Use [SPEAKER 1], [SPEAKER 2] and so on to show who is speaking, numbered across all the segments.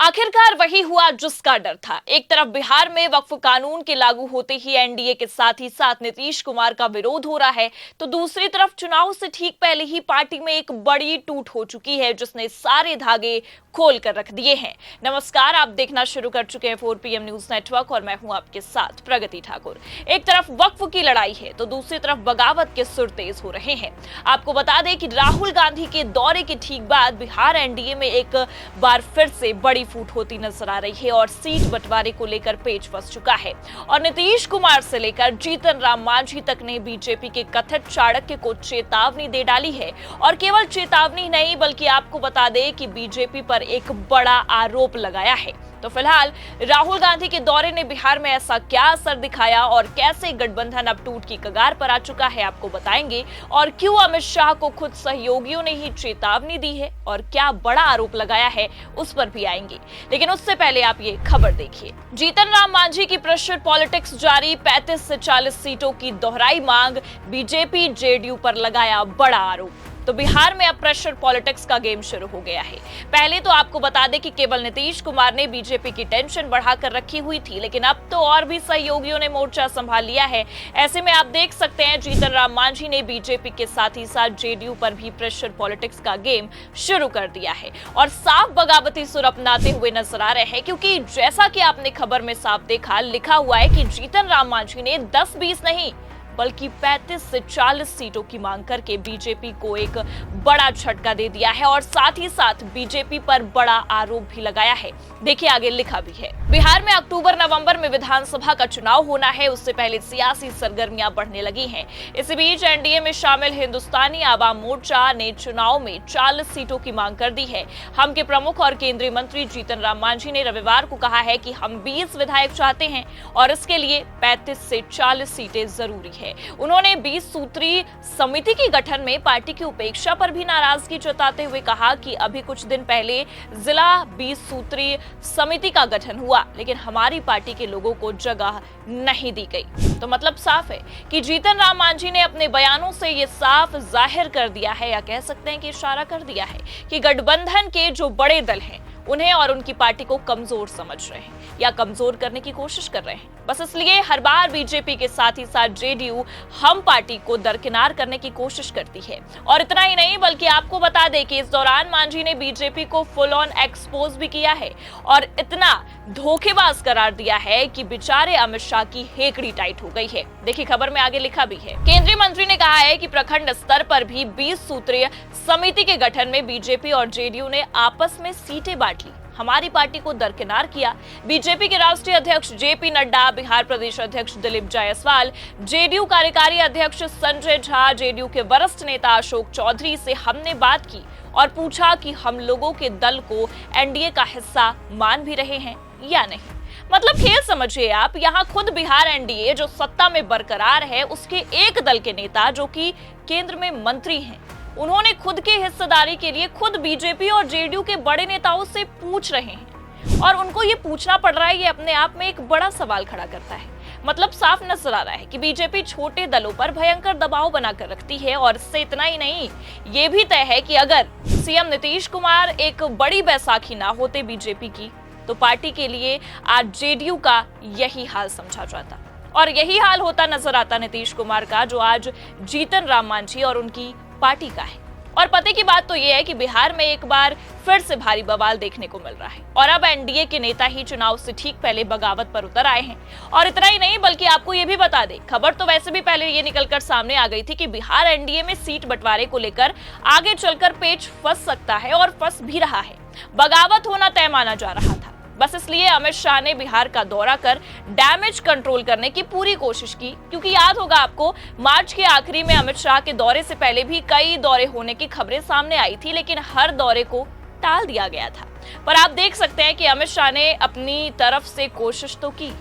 [SPEAKER 1] आखिरकार वही हुआ जिसका डर था। एक तरफ बिहार में वक्फ कानून के लागू होते ही एनडीए के साथ ही साथ नीतीश कुमार का विरोध हो रहा है, तो दूसरी तरफ चुनाव से ठीक पहले ही पार्टी में एक बड़ी टूट हो चुकी है जिसने सारे धागे खोल कर रख दिए हैं। नमस्कार, आप देखना शुरू कर चुके हैं 4PM न्यूज नेटवर्क और मैं हूं आपके साथ प्रगति ठाकुर। एक तरफ वक्फ की लड़ाई है तो दूसरी तरफ बगावत के सुर तेज हो रहे हैं। आपको बता दें कि राहुल गांधी के दौरे के ठीक बाद बिहार एनडीए में एक बार फिर से बड़ी फूट होती नजर आ रही है और सीट बंटवारे को लेकर पेच फंस चुका है। और नीतीश कुमार से लेकर जीतन राम मांझी तक ने बीजेपी के कथित चाणक्य को चेतावनी दे डाली है। और केवल चेतावनी नहीं बल्कि आपको बता दें कि बीजेपी पर एक बड़ा आरोप लगाया है। तो फिलहाल राहुल गांधी के दौरे ने बिहार में ऐसा क्या असर दिखाया और कैसे गठबंधन अब टूट की कगार पर आ चुका है, आपको बताएंगे। और क्यों अमित शाह को खुद सहयोगियों ने ही चेतावनी दी है और क्या बड़ा आरोप लगाया है, उस पर भी आएंगे। लेकिन उससे पहले आप ये खबर देखिए। जीतन राम मांझी की प्रेशर पॉलिटिक्स जारी, 35 से 40 सीटों की दोहराई मांग, बीजेपी जेडीयू पर लगाया बड़ा आरोप। तो बिहार में अब प्रेशर पॉलिटिक्स का गेम शुरू हो गया है। पहले तो आपको बता दें कि केवल नीतीश कुमार ने बीजेपी की टेंशन बढ़ाकर रखी हुई थी, लेकिन अब तो और भी सहयोगियों ने मोर्चा संभाल लिया है। ऐसे में आप देख सकते हैं जीतन राम मांझी ने बीजेपी के साथ ही साथ जेडीयू पर भी प्रेशर पॉलिटिक्स का गेम शुरू कर दिया है और साफ बगावती सुर अपनाते हुए नजर आ रहे हैं, क्योंकि जैसा कि आपने खबर में साफ देखा, लिखा हुआ है कि जीतन राम मांझी ने 10-20 नहीं बल्कि 35 से 40 सीटों की मांग करके बीजेपी को एक बड़ा झटका दे दिया है और साथ ही साथ बीजेपी पर बड़ा आरोप भी लगाया है। देखिए आगे लिखा भी है। बिहार में अक्टूबर-नवंबर में विधानसभा का चुनाव होना है, उससे पहले सियासी सरगर्मियां बढ़ने लगी हैं। इसी बीच एनडीए में शामिल हिंदुस्तानी आवाम मोर्चा ने चुनाव में 40 सीटों की मांग कर दी है। हम के प्रमुख और केंद्रीय मंत्री जीतन राम मांझी ने रविवार को कहा है कि हम 20 विधायक चाहते हैं और इसके लिए 35 से 40 सीटें जरूरी है। उन्होंने 20 सूत्री समिति के गठन में पार्टी की उपेक्षा पर भी नाराजगी जताते हुए कहा कि अभी कुछ दिन पहले जिला 20 सूत्री समिति का गठन हुआ, लेकिन हमारी पार्टी के लोगों को जगह नहीं दी गई। तो मतलब साफ है कि जीतन राम मांझी ने अपने बयानों से ये साफ जाहिर कर दिया है, या कह सकते हैं कि इशारा कर दिया है कि गठबंधन के जो बड़े दल हैं उन्हें और उनकी पार्टी को कमजोर समझ रहे हैं या कमजोर करने की कोशिश कर रहे हैं। बस इसलिए हर बार बीजेपी के साथ ही साथ जेडीयू हम पार्टी को दरकिनार करने की कोशिश करती है। और इतना ही नहीं बल्कि आपको बता दें कि इस दौरान मांझी ने बीजेपी को फुल ऑन एक्सपोज भी किया है और इतना धोखेबाज करार दिया है कि बेचारे अमित शाह की हेकड़ी टाइट हो गई है। देखिए खबर में आगे लिखा भी है। केंद्रीय मंत्री ने कहा है कि प्रखंड स्तर पर भी 20 सूत्रीय समिति के गठन में बीजेपी और जेडीयू ने आपस में सीटें बांट ली, हमारी पार्टी को दरकिनार किया। बीजेपी के राष्ट्रीय अध्यक्ष जेपी नड्डा, बिहार प्रदेश अध्यक्ष दिलीप जायसवाल, जेडीयू कार्यकारी अध्यक्ष संजय झा, जेडीयू के वरिष्ठ नेता अशोक चौधरी से हमने बात की और पूछा कि हम लोगों के दल को एनडीए का हिस्सा मान भी रहे हैं या नहीं। मतलब खेल समझिए आप, यहाँ खुद बिहार एनडीए जो सत्ता में बरकरार है उसके एक दल के नेता जो कि केंद्र में मंत्री हैं, उन्होंने खुद के हिस्सेदारी के लिए खुद बीजेपी और जेडीयू के बड़े नेताओं से पूछ रहे हैं और उनको ये पूछना पड़ रहा है। ये अपने आप में एक बड़ा सवाल खड़ा करता है। मतलब साफ नजर आ रहा है कि बीजेपी छोटे दलों पर भयंकर दबाव बनाकर रखती है। और इससे इतना ही नहीं, ये भी तय है कि अगर सीएम नीतीश कुमार एक बड़ी बैसाखी ना होते बीजेपी की, तो पार्टी के लिए आज जेडीयू का यही हाल समझा जाता और यही हाल होता नजर आता नीतीश कुमार का, जो आज जीतन राम मांझी और उनकी पार्टी का है। और पते की बात तो यह है कि बिहार में एक बार फिर से भारी बवाल देखने को मिल रहा है और अब एनडीए के नेता ही चुनाव से ठीक पहले बगावत पर उतर आए हैं। और इतना ही नहीं बल्कि आपको ये भी बता दें, खबर तो वैसे भी पहले ये निकलकर सामने आ गई थी कि बिहार एनडीए में सीट बंटवारे को लेकर आगे चलकर पेच फंस सकता है और फंस भी रहा है। बगावत होना तय माना जा रहा था। बस इसलिए अमित शाह ने बिहार का दौरा कर डैमेज कंट्रोल करने की पूरी कोशिश की, क्योंकि याद होगा आपको मार्च के आखिरी में अमित शाह के दौरे से पहले भी कई दौरे होने की खबरें सामने आई थी, लेकिन हर दौरे को टाल दिया गया था। पर आप देख सकते हैं कि अमित शाह ने अपनी तरफ से कोशिश तो की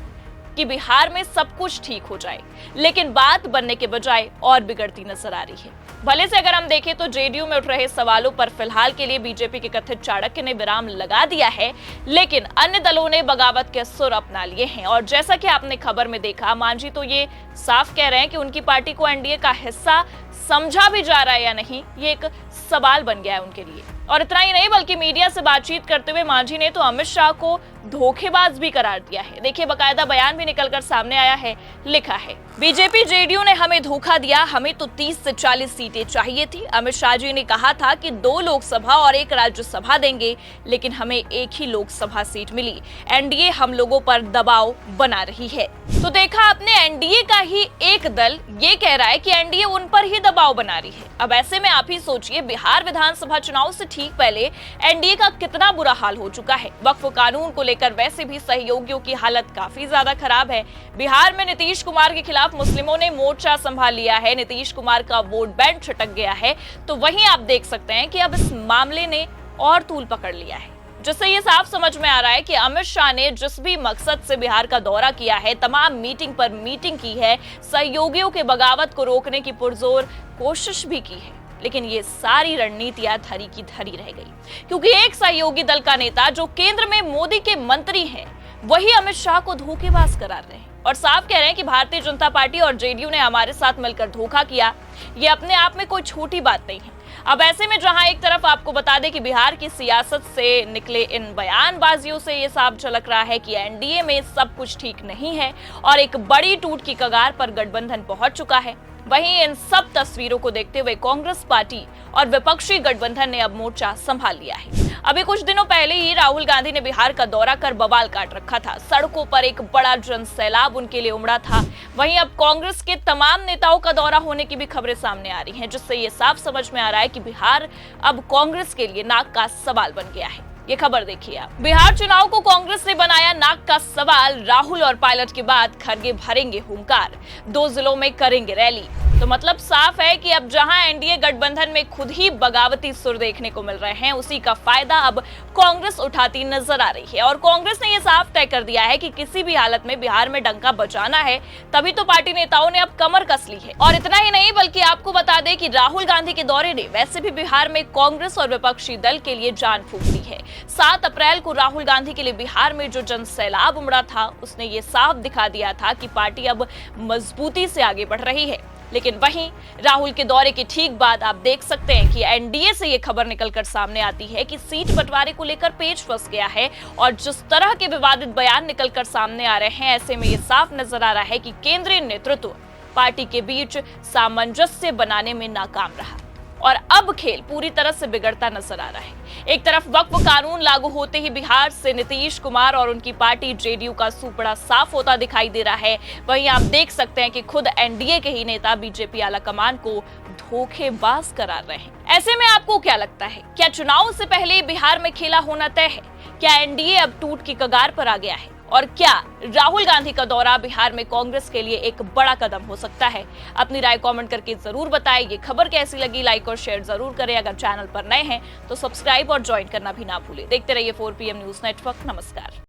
[SPEAKER 1] कि बिहार में सब कुछ ठीक हो जाए, लेकिन बात बनने के बजाय और बिगड़ती नजर आ रही है। भले से अगर हम देखें तो जेडीयू में उठ रहे सवालों पर फिलहाल के लिए बीजेपी के कथित चाणक्य ने विराम लगा दिया है, लेकिन अन्य दलों ने बगावत के सुर अपना लिए हैं। और जैसा कि आपने खबर में देखा, मांझी तो ये साफ कह रहे हैं कि उनकी पार्टी को एनडीए का हिस्सा समझा भी जा रहा है या नहीं, ये एक सवाल बन गया है उनके लिए। और इतना ही नहीं बल्कि मीडिया से बातचीत करते हुए मांझी ने तो अमित शाह को धोखेबाज भी करार दिया है। देखिए, बकायदा बयान भी निकलकर सामने आया है। लिखा है, बीजेपी जेडीयू ने हमें धोखा दिया, हमें तो 30 से 40 सीटें चाहिए थी। अमित शाह जी ने कहा था कि 2 लोकसभा और 1 राज्यसभा देंगे, लेकिन हमें 1 ही लोकसभा सीट मिली। एनडीए हम लोगों पर दबाव बना रही है। तो देखा आपने, एनडीए का ही एक दल ये कह रहा है कि एनडीए उन पर ही दबाव बना रही है। अब ऐसे में आप ही सोचिए, बिहार विधानसभा चुनाव से ठीक पहले एनडीए का कितना बुरा हाल हो चुका है। वक्फ कानून को लेकर वैसे भी सहयोगियों की हालत काफी ज्यादा खराब है। बिहार में नीतीश कुमार के खिलाफ मुस्लिमों ने मोर्चा संभाल लिया है, नीतीश कुमार का वोट बैंक छटक गया है। तो वहीं आप देख सकते हैं कि अब इस मामले ने और तूल पकड़ लिया है, जिससे ये साफ समझ में आ रहा है कि अमित शाह ने जिस भी मकसद से बिहार का दौरा किया है, तमाम मीटिंग पर मीटिंग की है, सहयोगियों के बगावत को रोकने की पुरजोर कोशिश भी की है, लेकिन ये सारी रणनीतियां धरी की धरी रह गई। क्योंकि एक सहयोगी दल का नेता जो केंद्र में मोदी के मंत्री हैं, वही अमित शाह को धोखेबाज करार रहे हैं और साफ कह रहे हैं कि भारतीय जनता पार्टी और जेडीयू ने हमारे साथ मिलकर धोखा किया। ये अपने आप में कोई छोटी बात नहीं है। अब ऐसे में जहां एक तरफ आपको बता दें कि बिहार की सियासत से निकले इन बयानबाजियों से ये साफ झलक रहा है कि एनडीए में सब कुछ ठीक नहीं है और एक बड़ी टूट की कगार पर गठबंधन पहुंच चुका है। वहीं इन सब तस्वीरों को देखते हुए कांग्रेस पार्टी और विपक्षी गठबंधन ने अब मोर्चा संभाल लिया है। अभी कुछ दिनों पहले ही राहुल गांधी ने बिहार का दौरा कर बवाल काट रखा था। सड़कों पर एक बड़ा जन सैलाब उनके लिए उमड़ा था। वहीं अब कांग्रेस के तमाम नेताओं का दौरा होने की भी खबरें सामने आ रही हैं, जिससे ये साफ समझ में आ रहा है कि बिहार अब कांग्रेस के लिए नाक का सवाल बन गया है। ये खबर देखिए आप। बिहार चुनाव को कांग्रेस ने बनाया नाक का सवाल। राहुल और पायलट के बाद खड़गे भरेंगे हुंकार, 2 जिलों में करेंगे रैली। तो मतलब साफ है कि अब जहां एनडीए गठबंधन में खुद ही बगावती सुर देखने को मिल रहे हैं, उसी का फायदा अब कांग्रेस उठाती नजर आ रही है। और कांग्रेस ने यह साफ तय कर दिया है कि किसी भी हालत में बिहार में डंका बजाना है, तभी तो पार्टी नेताओं ने अब कमर कस ली है। और इतना ही नहीं बल्कि आपको बता दें कि राहुल गांधी के दौरे ने वैसे भी बिहार में कांग्रेस और विपक्षी दल के लिए जान फूंक दी है। 7 अप्रैल को राहुल गांधी के लिए बिहार में जो जन सैलाब उमड़ा था, उसने ये साफ दिखा दिया था कि पार्टी अब मजबूती से आगे बढ़ रही है। लेकिन वहीं राहुल के दौरे के ठीक बाद आप देख सकते हैं कि एनडीए से ये खबर निकलकर सामने आती है कि सीट बंटवारे को लेकर पेच फंस गया है। और जिस तरह के विवादित बयान निकलकर सामने आ रहे हैं, ऐसे में ये साफ नजर आ रहा है कि केंद्रीय नेतृत्व पार्टी के बीच सामंजस्य बनाने में नाकाम रहा और अब खेल पूरी तरह से बिगड़ता नजर आ रहा है। एक तरफ वक्फ कानून लागू होते ही बिहार से नीतीश कुमार और उनकी पार्टी जेडीयू का सूपड़ा साफ होता दिखाई दे रहा है। वहीं आप देख सकते हैं कि खुद एनडीए के ही नेता बीजेपी आलाकमान को धोखेबाज करार रहे हैं। ऐसे में आपको क्या लगता है, क्या चुनाव से पहले बिहार में खेला होना तय है? क्या एनडीए अब टूट की कगार पर आ गया है? और क्या राहुल गांधी का दौरा बिहार में कांग्रेस के लिए एक बड़ा कदम हो सकता है? अपनी राय कमेंट करके जरूर बताएं। ये खबर कैसी लगी, लाइक और शेयर जरूर करें। अगर चैनल पर नए हैं तो सब्सक्राइब और ज्वाइन करना भी ना भूलें। देखते रहिए 4PM न्यूज नेटवर्क। नमस्कार।